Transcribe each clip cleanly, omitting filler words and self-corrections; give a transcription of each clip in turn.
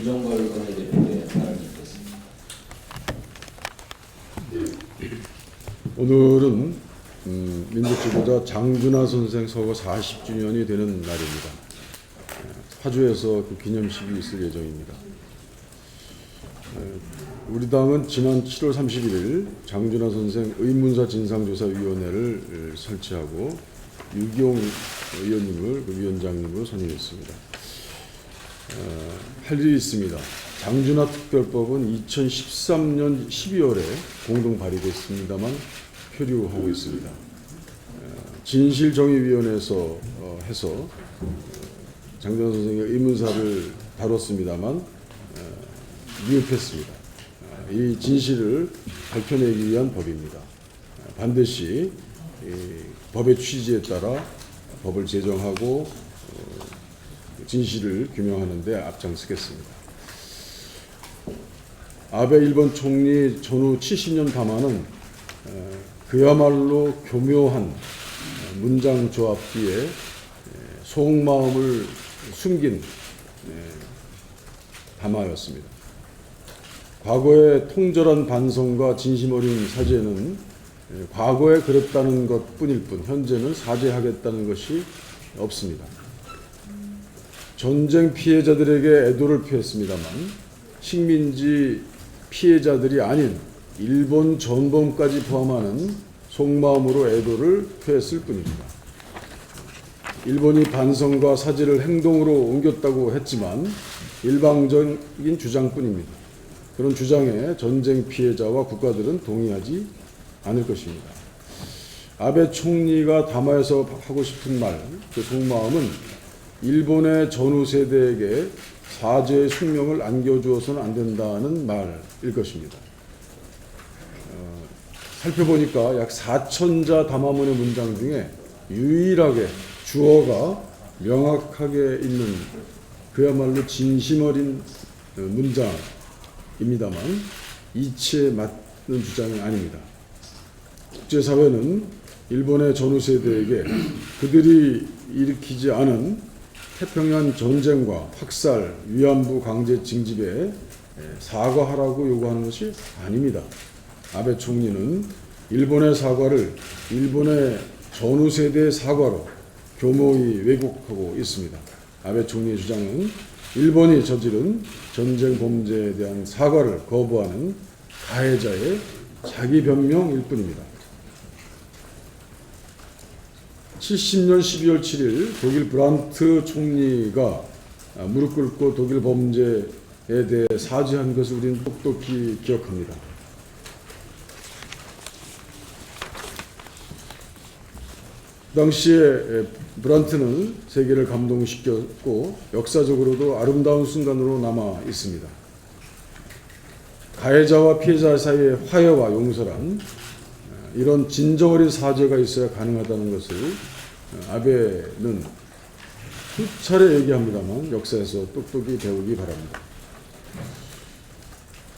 이정걸 원내대표의 발언이 있겠습니다. 오늘은 민족지도자 장준하 선생 서거 40주년이 되는 날입니다. 파주에서 그 기념식이 있을 예정입니다. 우리 당은 지난 7월 31일 장준하 선생 의문사 진상조사위원회를 설치하고 유기용 의원님을 그 위원장님으로 선임했습니다. 할 일이 있습니다. 장준하 특별법은 2013년 12월에 공동 발의됐습니다만 표류하고 있습니다. 진실정의위원회에서 해서 장준하 선생의 의문사를 다뤘습니다만 미흡했습니다. 이 진실을 밝혀내기 위한 법입니다. 반드시 법의 취지에 따라 법을 제정하고 진실을 규명하는 데 앞장서겠습니다. 아베 일본 총리 전후 70년 담화는 그야말로 교묘한 문장 조합 뒤에 속마음을 숨긴 담화였습니다. 과거의 통절한 반성과 진심 어린 사죄는 과거에 그랬다는 것뿐일 뿐 현재는 사죄하겠다는 것이 없습니다. 전쟁 피해자들에게 애도를 표했습니다만 식민지 피해자들이 아닌 일본 전범까지 포함하는 속마음으로 애도를 표했을 뿐입니다. 일본이 반성과 사죄를 행동으로 옮겼다고 했지만 일방적인 주장뿐입니다. 그런 주장에 전쟁 피해자와 국가들은 동의하지 않을 것입니다. 아베 총리가 담화에서 하고 싶은 말, 그 속마음은 일본의 전후 세대에게 사죄의 숙명을 안겨주어서는 안 된다는 말일 것입니다. 살펴보니까 약 4,000자 담화문의 문장 중에 유일하게 주어가 명확하게 있는 그야말로 진심 어린 문장입니다만 이치에 맞는 주장은 아닙니다. 국제사회는 일본의 전후 세대에게 그들이 일으키지 않은 태평양 전쟁과 학살, 위안부 강제 징집에 사과하라고 요구하는 것이 아닙니다. 아베 총리는 일본의 사과를 일본의 전후 세대의 사과로 교모히 왜곡하고 있습니다. 아베 총리의 주장은 일본이 저지른 전쟁 범죄에 대한 사과를 거부하는 가해자의 자기 변명일 뿐입니다. 70년 12월 7일 독일 브란트 총리가 무릎 꿇고 독일 범죄에 대해 사죄한 것을 우리는 똑똑히 기억합니다. 그 당시에 브란트는 세계를 감동시켰고 역사적으로도 아름다운 순간으로 남아 있습니다. 가해자와 피해자 사이의 화해와 용서란 이런 진정 어린 사죄가 있어야 가능하다는 것을 아베는 수차례 얘기합니다만 역사에서 똑똑히 배우기 바랍니다.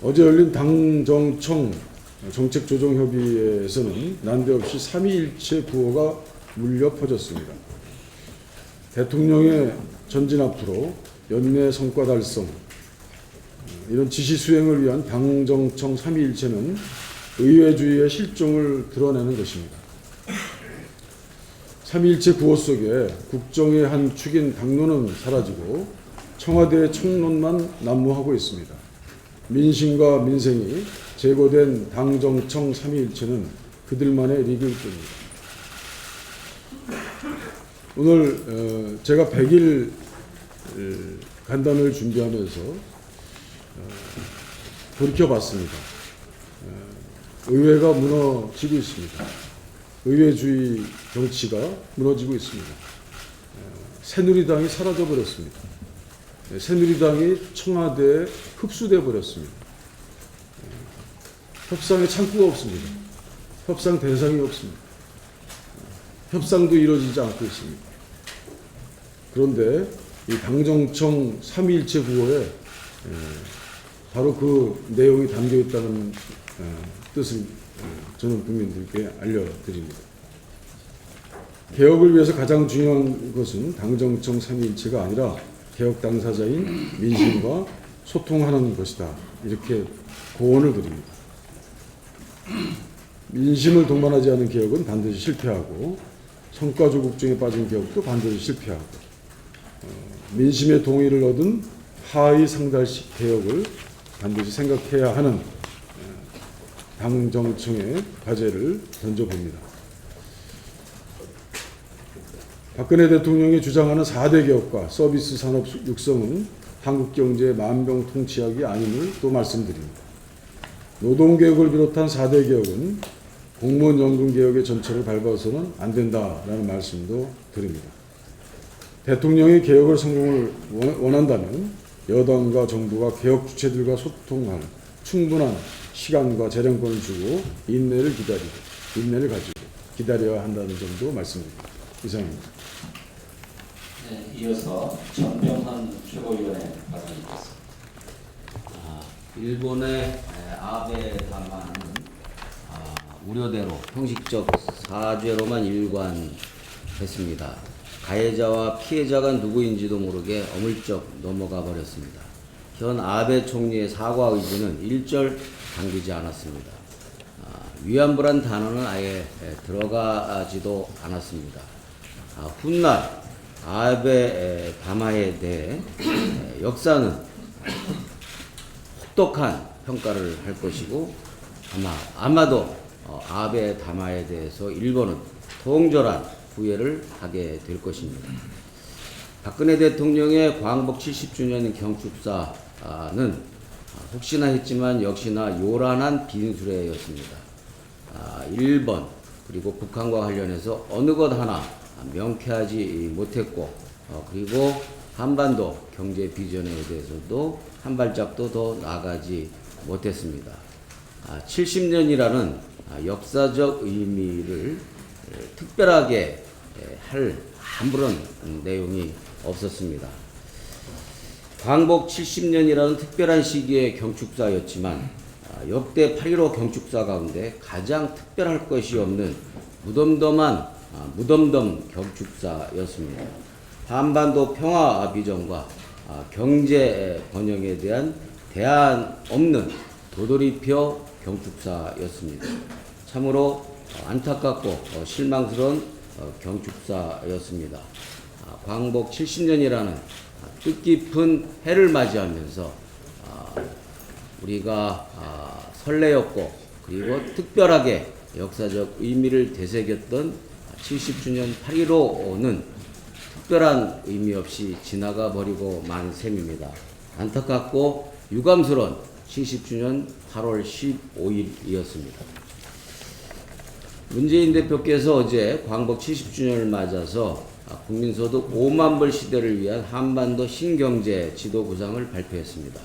어제 열린 당정청 정책조정협의회에서는 난데없이 삼위일체 구호가 물려 퍼졌습니다. 대통령의 전진 앞으로 연내 성과 달성, 이런 지시 수행을 위한 당정청 삼위일체는 의회주의의 실종을 드러내는 것입니다. 삼위일체 구호 속에 국정의 한 축인 당론은 사라지고 청와대의 청론만 난무하고 있습니다. 민심과 민생이 제거된 당정청 삼위일체는 그들만의 리그일 뿐입니다. 오늘 제가 100일 간담회를 준비하면서 돌이켜봤습니다. 의회가 무너지고 있습니다. 의회주의 정치가 무너지고 있습니다. 새누리당이 사라져버렸습니다. 새누리당이 청와대에 흡수돼 버렸습니다. 협상의 창구가 없습니다. 협상 대상이 없습니다. 협상도 이루어지지 않고 있습니다. 그런데 이 당정청 삼위일체 구호에 바로 그 내용이 담겨 있다는 뜻을 저는 국민들께 알려드립니다. 개혁을 위해서 가장 중요한 것은 당정청 삼위일체가 아니라 개혁 당사자인 민심과 소통하는 것이다. 이렇게 고언을 드립니다. 민심을 동반하지 않은 개혁은 반드시 실패하고 성과 조국중에 빠진 개혁도 반드시 실패하고 민심의 동의를 얻은 하위 상달식 개혁을 반드시 생각해야 하는 당 정청의 과제를 던져봅니다. 박근혜 대통령이 주장하는 4대 개혁과 서비스 산업 육성은 한국 경제의 만병통치약이 아님을 또 말씀드립니다. 노동개혁을 비롯한 4대 개혁은 공무원 연금 개혁의 전철을 밟아서는 안 된다라는 말씀도 드립니다. 대통령이 개혁을 성공을 원한다면 여당과 정부가 개혁 주체들과 소통하는 충분한 시간과 재량권을 주고 인내를 가지고 기다려야 한다는 점도 말씀드립니다. 이상입니다. 네, 이어서 전병헌 최고위원의 발언이겠습니다. 일본의 아베 담화는 우려대로 형식적 사죄로만 일관했습니다. 가해자와 피해자가 누구인지도 모르게 어물쩍 넘어가 버렸습니다. 현 아베 총리의 사과 의지는 일절 담기지 않았습니다. 위안부란 단어는 아예 들어가지도 않았습니다. 훗날 아베 담화에 대해 역사는 혹독한 평가를 할 것이고 아마도 아베 담화에 대해서 일본은 통절한 후회를 하게 될 것입니다. 박근혜 대통령의 광복 70주년 경축사는 혹시나 했지만 역시나 요란한 빈수레였습니다. 일본 그리고 북한과 관련해서 어느 것 하나 명쾌하지 못했고 그리고 한반도 경제 비전에 대해서도 한 발짝도 더 나아가지 못했습니다. 70년이라는 역사적 의미를 특별하게 할 아무런 내용이 없었습니다. 광복 70년이라는 특별한 시기의 경축사였지만 역대 8.15 경축사 가운데 가장 특별할 것이 없는 무덤덤 경축사였습니다. 한반도 평화 비전과 경제 번영에 대한 대안 없는 도돌이표 경축사였습니다. 참으로 안타깝고 실망스러운 경축사였습니다. 광복 70년이라는 뜻깊은 해를 맞이하면서 우리가 설레었고 그리고 특별하게 역사적 의미를 되새겼던 70주년 8.15는 특별한 의미 없이 지나가 버리고 만 셈입니다. 안타깝고 유감스러운 70주년 8월 15일이었습니다. 문재인 대표께서 어제 광복 70주년을 맞아서 국민소득 5만 불 시대를 위한 한반도 신경제 지도 구상을 발표했습니다.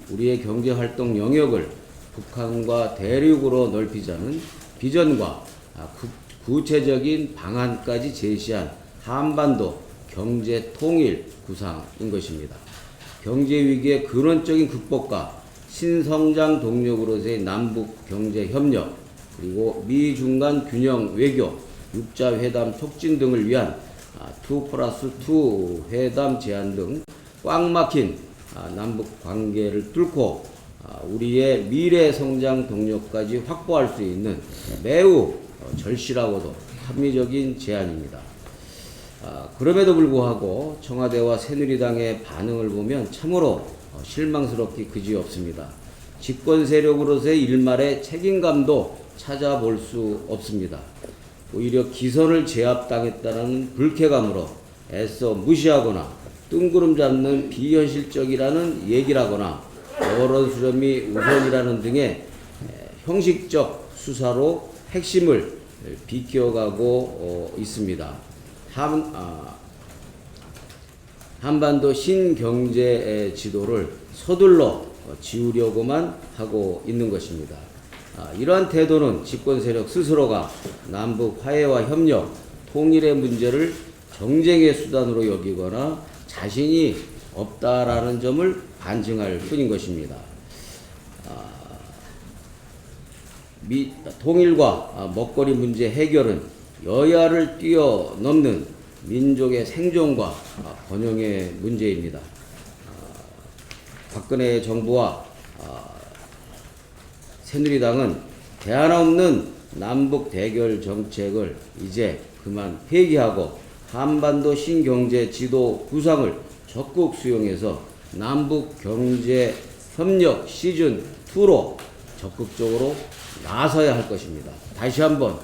우리의 경제활동 영역을 북한과 대륙으로 넓히자는 비전과 구체적인 방안까지 제시한 한반도 경제 통일 구상인 것입니다. 경제 위기의 근원적인 극복과 신성장 동력으로서의 남북 경제 협력 그리고 미중 간 균형 외교, 6자 회담 촉진 등을 위한 2+2 회담 제안 등 꽉 막힌 남북 관계를 뚫고 우리의 미래 성장 동력까지 확보할 수 있는 매우 절실하고도 합리적인 제안입니다. 그럼에도 불구하고 청와대와 새누리당의 반응을 보면 참으로 실망스럽기 그지없습니다. 집권 세력으로서의 일말의 책임감도 찾아볼 수 없습니다. 오히려 기선을 제압당했다는 불쾌감으로 애써 무시하거나 뜬구름 잡는 비현실적이라는 얘기라거나 언론 수렴이 우선이라는 등의 형식적 수사로 핵심을 비껴가고 있습니다. 한반도 신경제 지도를 서둘러 지우려고만 하고 있는 것입니다. 이러한 태도는 집권 세력 스스로가 남북 화해와 협력, 통일의 문제를 정쟁의 수단으로 여기거나 자신이 없다라는 점을 반증할 뿐인 것입니다. 통일과 먹거리 문제 해결은 여야를 뛰어넘는 민족의 생존과 번영의 문제입니다. 박근혜 정부와 새누리당은 대안 없는 남북 대결 정책을 이제 그만 폐기하고 한반도 신경제 지도 구상을 적극 수용해서 남북 경제 협력 시즌 2로 적극적으로 나서야 할 것입니다. 다시 한번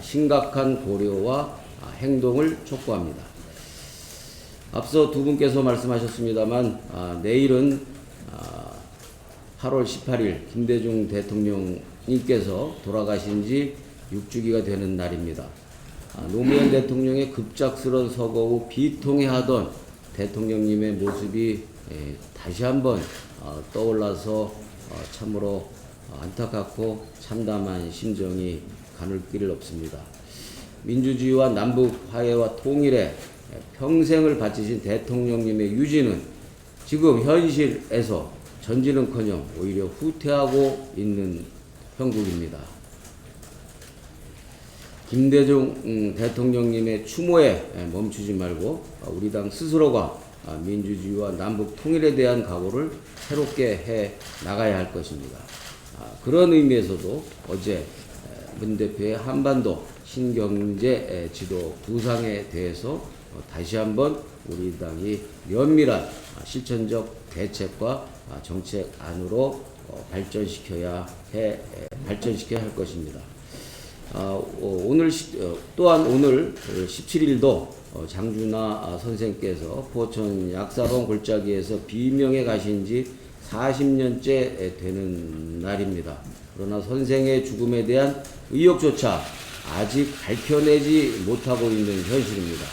심각한 고려와 행동을 촉구합니다. 앞서 두 분께서 말씀하셨습니다만 내일은 8월 18일 김대중 대통령님께서 돌아가신 지 6주기가 되는 날입니다. 노무현 대통령의 급작스런 서거 후 비통해하던 대통령님의 모습이 다시 한번 떠올라서 참으로 안타깝고 참담한 심정이 가눌 길을 없습니다. 민주주의와 남북 화해와 통일에 평생을 바치신 대통령님의 유지는 지금 현실에서 전진은커녕 오히려 후퇴하고 있는 형국입니다. 김대중 대통령님의 추모에 멈추지 말고 우리 당 스스로가 민주주의와 남북 통일에 대한 각오를 새롭게 해 나가야 할 것입니다. 그런 의미에서도 어제 문 대표의 한반도 신경제 지도 구상에 대해서 다시 한번 우리 당이 면밀한 실천적 대책과 정책 안으로 발전시켜야 할 것입니다. 또한 오늘 17일도 장준하 선생께서 포천 약사봉 골짜기에서 비명에 가신 지 40년째 되는 날입니다. 그러나 선생의 죽음에 대한 의혹조차 아직 밝혀내지 못하고 있는 현실입니다.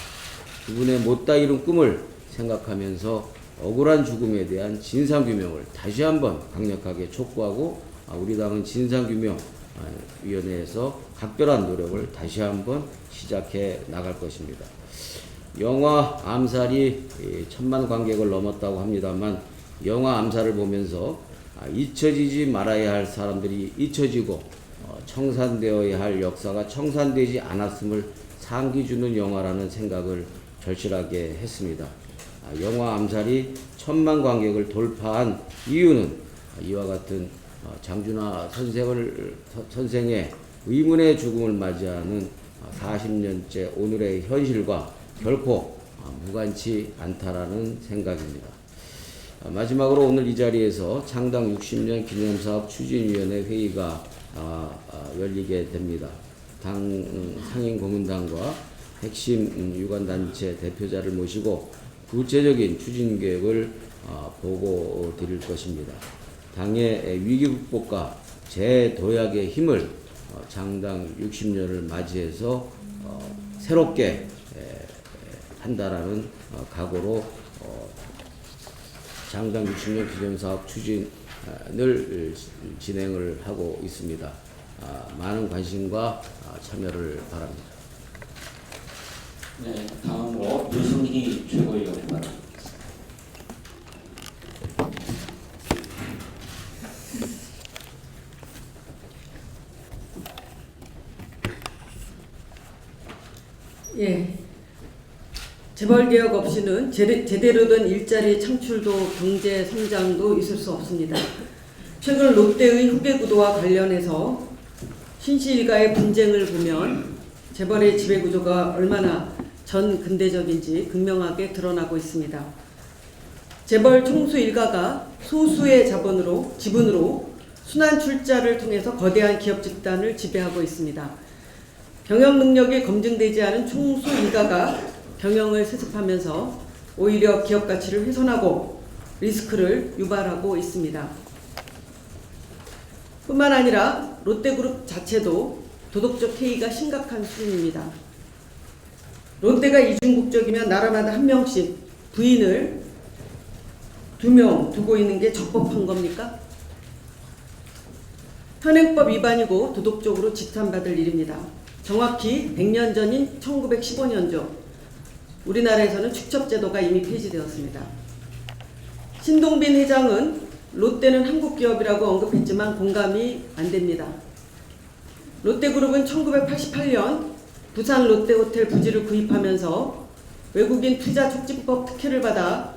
그분의 못다 이룬 꿈을 생각하면서 억울한 죽음에 대한 진상규명을 다시 한번 강력하게 촉구하고 우리 당은 진상규명위원회에서 각별한 노력을 다시 한번 시작해 나갈 것입니다. 영화 암살이 1000만 관객을 넘었다고 합니다만 영화 암살을 보면서 잊혀지지 말아야 할 사람들이 잊혀지고 청산되어야 할 역사가 청산되지 않았음을 상기주는 영화라는 생각을 절실하게 했습니다. 영화 암살이 1000만 관객을 돌파한 이유는 이와 같은 장준하 선생의 의문의 죽음을 맞이하는 40년째 오늘의 현실과 결코 무관치 않다라는 생각입니다. 마지막으로 오늘 이 자리에서 창당 60년 기념사업 추진위원회 회의가 열리게 됩니다. 당 상임고문단과 핵심 유관단체 대표자를 모시고 구체적인 추진 계획을 보고 드릴 것입니다. 당의 위기 극복과 재도약의 힘을 창당 60년을 맞이해서 새롭게 한다라는 각오로 창당 60년 기념사업 추진을 진행을 하고 있습니다. 많은 관심과 참여를 바랍니다. 네, 다음으로 유승희 최고위원의 발언입니다. 예, 재벌개혁 없이는 제대로 된 일자리 창출도 경제 성장도 있을 수 없습니다. 최근 롯데의 후계 구도와 관련해서 신씨 일가의 분쟁을 보면 재벌의 지배구조가 얼마나 전 근대적인지 극명하게 드러나고 있습니다. 재벌 총수 일가가 소수의 지분으로 순환 출자를 통해서 거대한 기업 집단을 지배하고 있습니다. 경영 능력이 검증되지 않은 총수 일가가 경영을 세습하면서 오히려 기업 가치를 훼손하고 리스크를 유발하고 있습니다. 뿐만 아니라 롯데그룹 자체도 도덕적 해이가 심각한 수준입니다. 롯데가 이중국적이면 나라마다 한 명씩 부인을 2명 두고 있는 게 적법한 겁니까? 현행법 위반이고 도덕적으로 지탄받을 일입니다. 정확히 100년 전인 1915년조 우리나라에서는 축첩제도가 이미 폐지되었습니다. 신동빈 회장은 롯데는 한국 기업이라고 언급했지만 공감이 안 됩니다. 롯데그룹은 1988년 부산 롯데호텔 부지를 구입하면서 외국인 투자 촉진법 특혜를 받아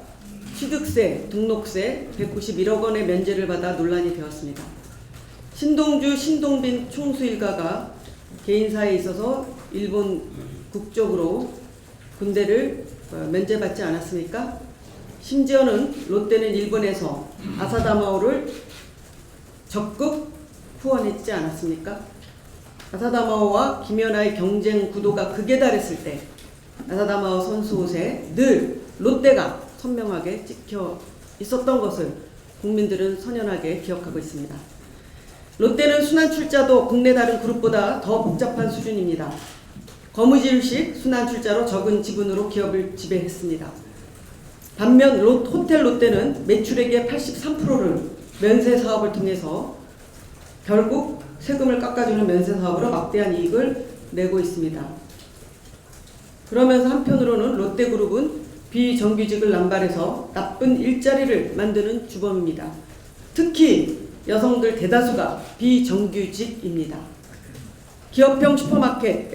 취득세, 등록세 191억 원의 면제를 받아 논란이 되었습니다. 신동주, 신동빈 총수 일가가 개인사에 있어서 일본 국적으로 군대를 면제받지 않았습니까? 심지어는 롯데는 일본에서 아사다마오를 적극 후원했지 않았습니까? 아사다마오와 김연아의 경쟁 구도가 극에 달했을 때 아사다마오 선수 옷에 늘 롯데가 선명하게 찍혀 있었던 것을 국민들은 선연하게 기억하고 있습니다. 롯데는 순환 출자도 국내 다른 그룹보다 더 복잡한 수준입니다. 거무줄식 순환 출자로 적은 지분으로 기업을 지배했습니다. 반면 호텔 롯데는 매출액의 83%를 면세 사업을 통해서 결국 세금을 깎아주는 면세 사업으로 막대한 이익을 내고 있습니다. 그러면서 한편으로는 롯데그룹은 비정규직을 남발해서 나쁜 일자리를 만드는 주범입니다. 특히 여성들 대다수가 비정규직입니다. 기업형 슈퍼마켓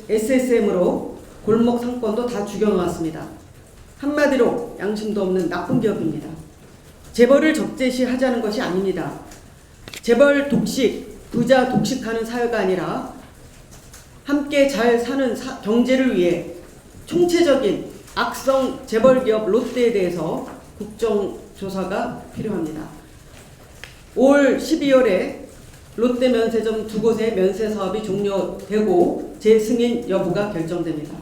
SSM으로 골목 상권도 다 죽여놓았습니다. 한마디로 양심도 없는 나쁜 기업입니다. 재벌을 적재시하자는 것이 아닙니다. 재벌 독식, 부자 독식하는 사회가 아니라 함께 잘 사는 경제를 위해 총체적인 악성 재벌기업 롯데에 대해서 국정조사가 필요합니다. 올 12월에 롯데 면세점 2곳의 면세 사업이 종료되고 재승인 여부가 결정됩니다.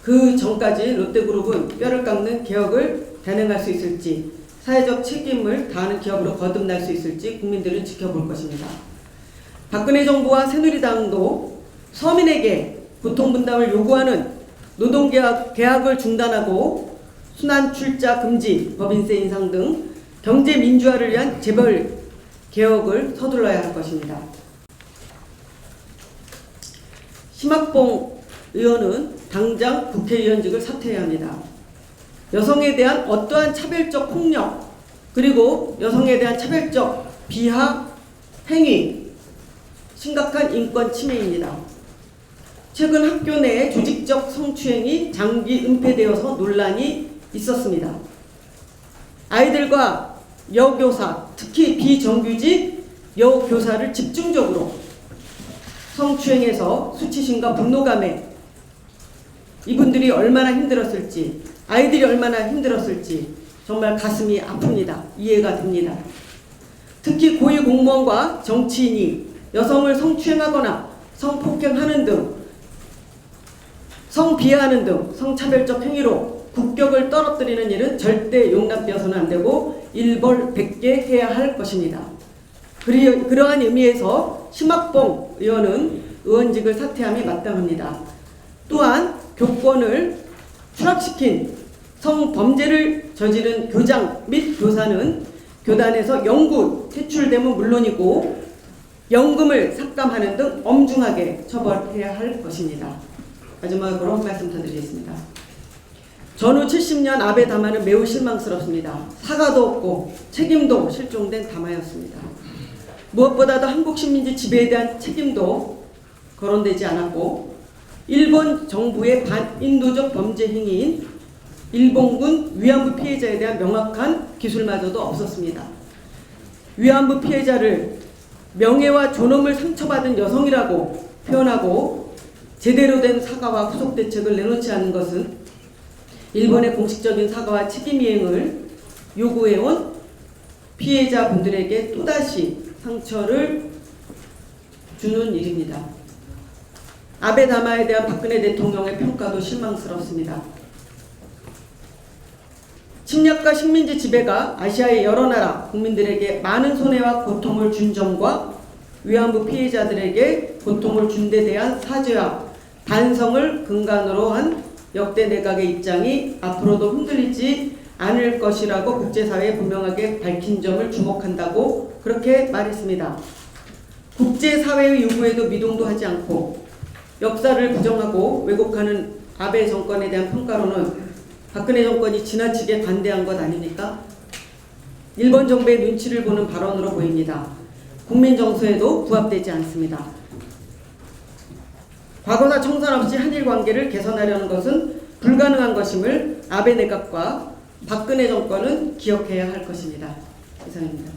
그 전까지 롯데그룹은 뼈를 깎는 개혁을 단행할 수 있을지, 사회적 책임을 다하는 기업으로 거듭날 수 있을지 국민들은 지켜볼 것입니다. 박근혜 정부와 새누리당도 서민에게 고통분담을 요구하는 노동계약을 중단하고 순환출자 금지, 법인세 인상 등 경제 민주화를 위한 재벌 개혁을 서둘러야 할 것입니다. 심학봉 의원은 당장 국회의원직을 사퇴해야 합니다. 여성에 대한 어떠한 차별적 폭력 그리고 여성에 대한 차별적 비하 행위 심각한 인권 침해입니다. 최근 학교 내에 조직적 성추행이 장기 은폐되어서 논란이 있었습니다. 아이들과 여교사, 특히 비정규직 여교사를 집중적으로 성추행해서 수치심과 분노감에 이분들이 얼마나 힘들었을지, 아이들이 얼마나 힘들었을지 정말 가슴이 아픕니다. 이해가 됩니다. 특히 고위공무원과 정치인이 여성을 성추행하거나 성폭행하는 등 성비하하는 등 성차별적 행위로 국격을 떨어뜨리는 일은 절대 용납되어서는 안 되고 일벌백계 해야 할 것입니다. 그러한 의미에서 심학봉 의원은 의원직을 사퇴함이 마땅합니다. 또한 교권을 추락시킨 성범죄를 저지른 교장 및 교사는 교단에서 영구 퇴출되면 물론이고 연금을 삭감하는 등 엄중하게 처벌해야 할 것입니다. 마지막으로 한 말씀 더 드리겠습니다. 전후 70년 아베 담화는 매우 실망스럽습니다. 사과도 없고 책임도 실종된 담화였습니다. 무엇보다도 한국 식민지 지배에 대한 책임도 거론되지 않았고 일본 정부의 반인도적 범죄 행위인 일본군 위안부 피해자에 대한 명확한 기술마저도 없었습니다. 위안부 피해자를 명예와 존엄을 상처받은 여성이라고 표현하고 제대로 된 사과와 후속 대책을 내놓지 않은 것은 일본의 공식적인 사과와 책임 이행을 요구해온 피해자분들에게 또다시 상처를 주는 일입니다. 아베 담화에 대한 박근혜 대통령의 평가도 실망스럽습니다. 침략과 식민지 지배가 아시아의 여러 나라 국민들에게 많은 손해와 고통을 준 점과 위안부 피해자들에게 고통을 준 데 대한 사죄와 반성을 근간으로 한 역대 내각의 입장이 앞으로도 흔들리지 않을 것이라고 국제사회에 분명하게 밝힌 점을 주목한다고 그렇게 말했습니다. 국제사회의 요구에도 미동도 하지 않고 역사를 부정하고 왜곡하는 아베 정권에 대한 평가로는 박근혜 정권이 지나치게 관대한 것 아닙니까? 일본 정부의 눈치를 보는 발언으로 보입니다. 국민 정서에도 부합되지 않습니다. 과거사 청산 없이 한일 관계를 개선하려는 것은 불가능한 것임을 아베 내각과 박근혜 정권은 기억해야 할 것입니다. 이상입니다.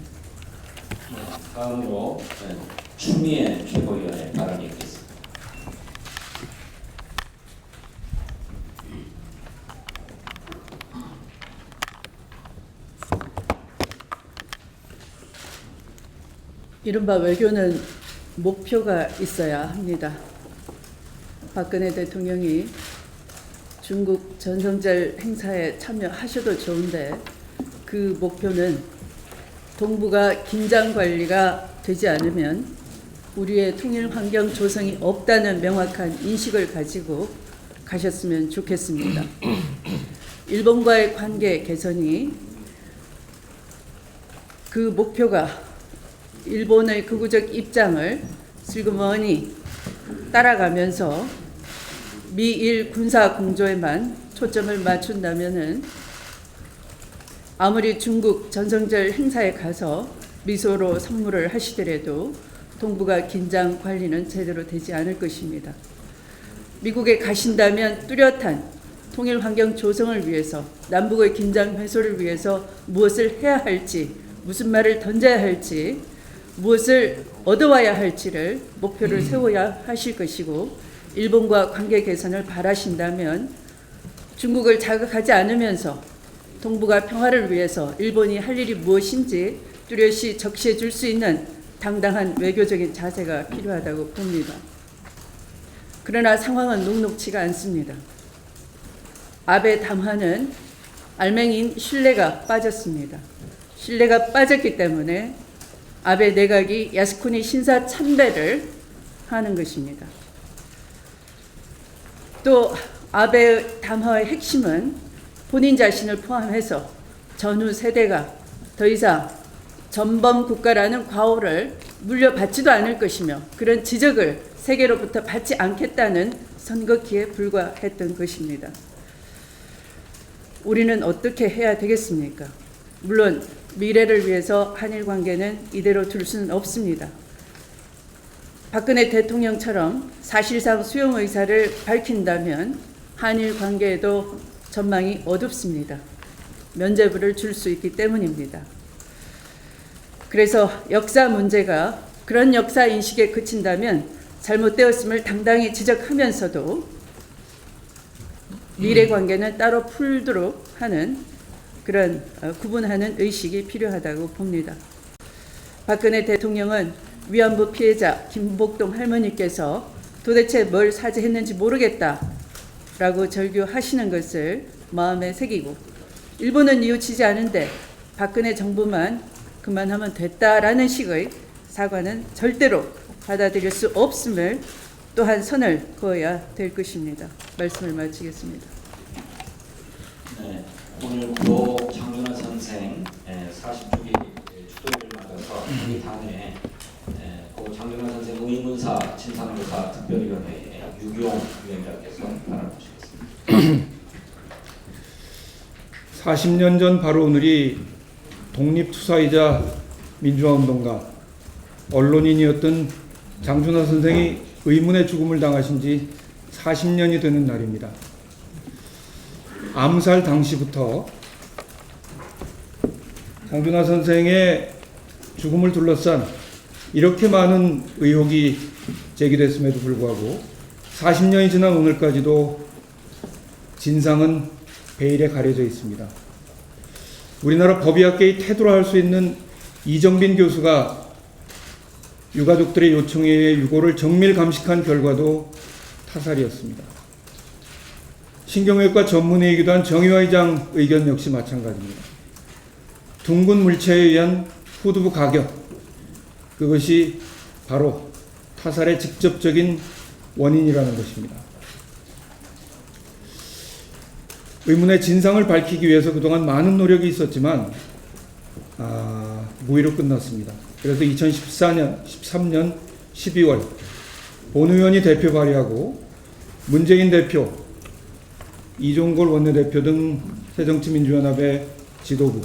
다음으로 추미애 최고위원의 발언이 있겠습니다. 이른바 외교는 목표가 있어야 합니다. 박근혜 대통령이 중국 전성절 행사에 참여하셔도 좋은데 그 목표는 동북아 긴장 관리가 되지 않으면 우리의 통일 환경 조성이 없다는 명확한 인식을 가지고 가셨으면 좋겠습니다. 일본과의 관계 개선이 그 목표가 일본의 극우적 입장을 슬그머니 따라가면서 미일 군사 공조에만 초점을 맞춘다면은 아무리 중국 전성절 행사에 가서 미소로 선물을 하시더라도 동북아 긴장 관리는 제대로 되지 않을 것입니다. 미국에 가신다면 뚜렷한 통일 환경 조성을 위해서, 남북의 긴장 해소를 위해서 무엇을 해야 할지, 무슨 말을 던져야 할지, 무엇을 얻어와야 할지를 목표를 세워야 하실 것이고, 일본과 관계 개선을 바라신다면 중국을 자극하지 않으면서 동북아 평화를 위해서 일본이 할 일이 무엇인지 뚜렷이 적시해 줄 수 있는 당당한 외교적인 자세가 필요하다고 봅니다. 그러나 상황은 녹록치가 않습니다. 아베 담화는 알맹이인 신뢰가 빠졌습니다. 신뢰가 빠졌기 때문에 아베 내각이 야스쿠니 신사 참배를 하는 것입니다. 또 아베 담화의 핵심은 본인 자신을 포함해서 전후 세대가 더 이상 전범 국가라는 과오를 물려받지도 않을 것이며 그런 지적을 세계로부터 받지 않겠다는 선거키에 불과했던 것입니다. 우리는 어떻게 해야 되겠습니까? 물론 미래를 위해서 한일 관계는 이대로 둘 수는 없습니다. 박근혜 대통령처럼 사실상 수용 의사를 밝힌다면 한일 관계에도 전망이 어둡습니다. 면죄부를 줄 수 있기 때문입니다. 그래서 역사 문제가 그런 역사 인식에 그친다면 잘못되었음을 당당히 지적하면서도 미래 관계는 따로 풀도록 하는 그런 구분하는 의식이 필요하다고 봅니다. 박근혜 대통령은 위안부 피해자 김복동 할머니께서 도대체 뭘 사죄했는지 모르겠다라고 절규하시는 것을 마음에 새기고, 일본은 뉘우치지 않은데 박근혜 정부만 그만하면 됐다라는 식의 사과는 절대로 받아들일 수 없음을 또한 선을 그어야 될 것입니다. 말씀을 마치겠습니다. 네, 오늘 고 장준하 선생 40주기 축도일을 맞아서 우리 당에 고 장준하 선생 의문사 진상조사 특별위원회의 유경 위원장께서 발언 주시겠습니다. 40년 전 바로 오늘이 독립투사이자 민주화운동가, 언론인이었던 장준하 선생이 의문의 죽음을 당하신 지 40년이 되는 날입니다. 암살 당시부터 장준하 선생의 죽음을 둘러싼 이렇게 많은 의혹이 제기됐음에도 불구하고 40년이 지난 오늘까지도 진상은 베일에 가려져 있습니다. 우리나라 법의학계의 태도로 할 수 있는 이정빈 교수가 유가족들의 요청에 의해 유고를 정밀 감식한 결과도 타살이었습니다. 신경외과 전문의이기도 한 정의화 의장 의견 역시 마찬가지입니다. 둥근 물체에 의한 후두부 가격, 그것이 바로 타살의 직접적인 원인이라는 것입니다. 의문의 진상을 밝히기 위해서 그동안 많은 노력이 있었지만 무의로 끝났습니다. 그래서 2013년 12월 본 의원이 대표 발의하고 문재인 대표, 이종걸 원내대표 등 새정치민주연합의 지도부,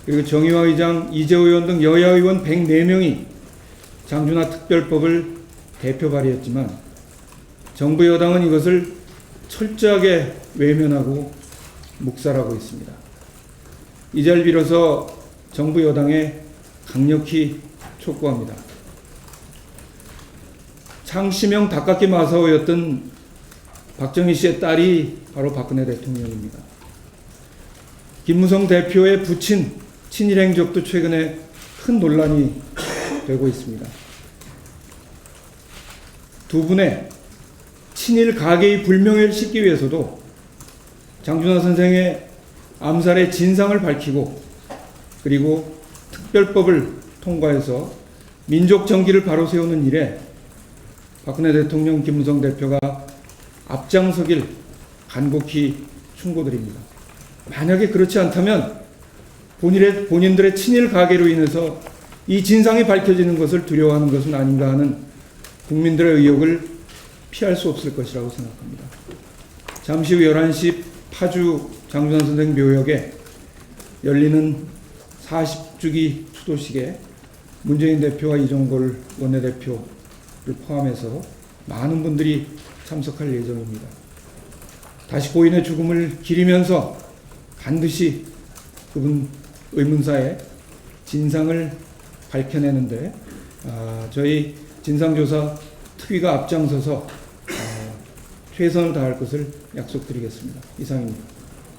그리고 정의화 의장, 이재호 의원 등 여야 의원 104명이 장준하 특별법을 대표 발의했지만 정부 여당은 이것을 철저하게 외면하고 묵살하고 있습니다. 이 자리를 빌어서 정부 여당에 강력히 촉구합니다. 창시명 닭깎이 마사오였던 박정희 씨의 딸이 바로 박근혜 대통령입니다. 김무성 대표의 부친 친일 행적도 최근에 큰 논란이 되고 있습니다. 두 분의 친일 가계의 불명예를 씻기 위해서도 장준하 선생의 암살의 진상을 밝히고 그리고 특별법을 통과해서 민족 정기를 바로 세우는 일에 박근혜 대통령, 김무성 대표가 앞장서길 간곡히 충고드립니다. 만약에 그렇지 않다면 본인들의 친일 가계로 인해서 이 진상이 밝혀지는 것을 두려워하는 것은 아닌가 하는 국민들의 의혹을 피할 수 없을 것이라고 생각합니다. 잠시 후 11시 파주 장준하 선생 묘역에 열리는 40주기 추도식에 문재인 대표와 이종걸 원내대표를 포함해서 많은 분들이 참석할 예정입니다. 다시 고인의 죽음을 기리면서 반드시 그분 의문사의 진상을 밝혀내는데 저희 진상조사 특위가 앞장서서 최선을 다할 것을 약속드리겠습니다. 이상입니다.